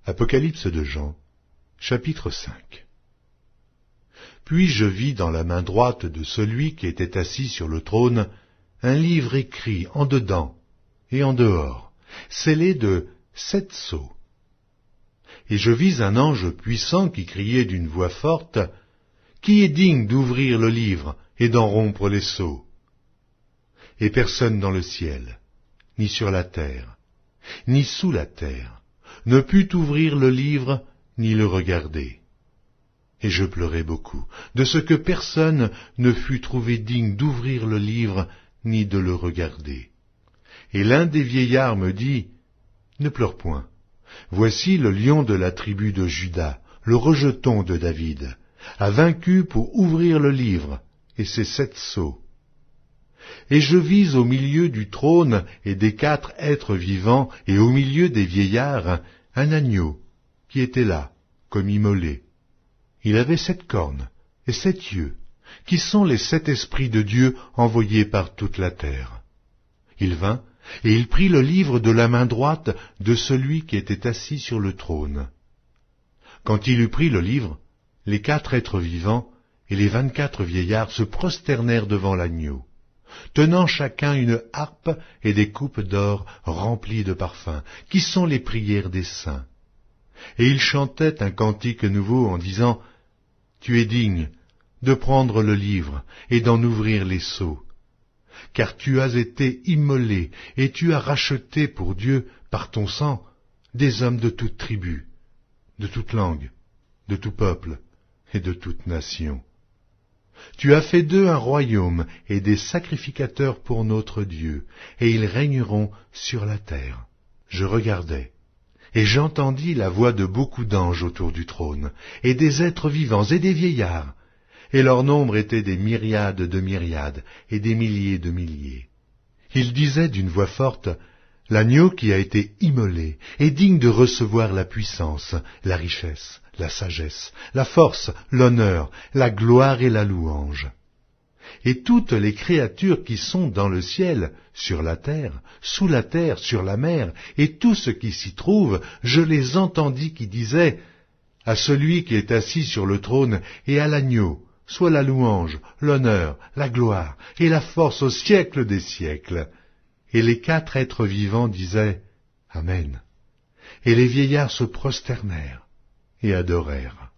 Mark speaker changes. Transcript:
Speaker 1: Apocalypse de Jean, chapitre 5. Puis je vis dans la main droite de celui qui était assis sur le trône un livre écrit en dedans et en dehors, scellé de 7 sceaux. Et je vis un ange puissant qui criait d'une voix forte, « Qui est digne d'ouvrir le livre et d'en rompre les sceaux ?» Et personne dans le ciel, ni sur la terre, ni sous la terre, ne put ouvrir le livre ni le regarder. Et je pleurai beaucoup, de ce que personne ne fut trouvé digne d'ouvrir le livre ni de le regarder. Et l'un des vieillards me dit, « Ne pleure point. Voici le lion de la tribu de Juda, le rejeton de David, a vaincu pour ouvrir le livre et ses 7 sceaux. » Et je vis au milieu du trône et des 4 êtres vivants et au milieu des vieillards un agneau qui était là, comme immolé. Il avait 7 cornes et 7 yeux, qui sont les 7 esprits de Dieu envoyés par toute la terre. Il vint et il prit le livre de la main droite de celui qui était assis sur le trône. Quand il eut pris le livre, les 4 êtres vivants et les 24 vieillards se prosternèrent devant l'agneau, tenant chacun une harpe et des coupes d'or remplies de parfums, qui sont les prières des saints. Et ils chantaient un cantique nouveau en disant, « Tu es digne de prendre le livre et d'en ouvrir les sceaux, car tu as été immolé et tu as racheté pour Dieu par ton sang des hommes de toute tribu, de toute langue, de tout peuple et de toute nation. Tu as fait d'eux un royaume et des sacrificateurs pour notre Dieu, et ils régneront sur la terre. » Je regardai, et j'entendis la voix de beaucoup d'anges autour du trône, et des êtres vivants et des vieillards, et leur nombre était des myriades de myriades, et des milliers de milliers. Ils disaient d'une voix forte, « L'agneau qui a été immolé est digne de recevoir la puissance, la richesse, la sagesse, la force, l'honneur, la gloire et la louange. » Et toutes les créatures qui sont dans le ciel, sur la terre, sous la terre, sur la mer, et tout ce qui s'y trouve, je les entendis qui disaient, « À celui qui est assis sur le trône et à l'agneau, soit la louange, l'honneur, la gloire et la force au siècle des siècles. » Et les 4 êtres vivants disaient, « Amen. » Et les vieillards se prosternèrent et adorèrent.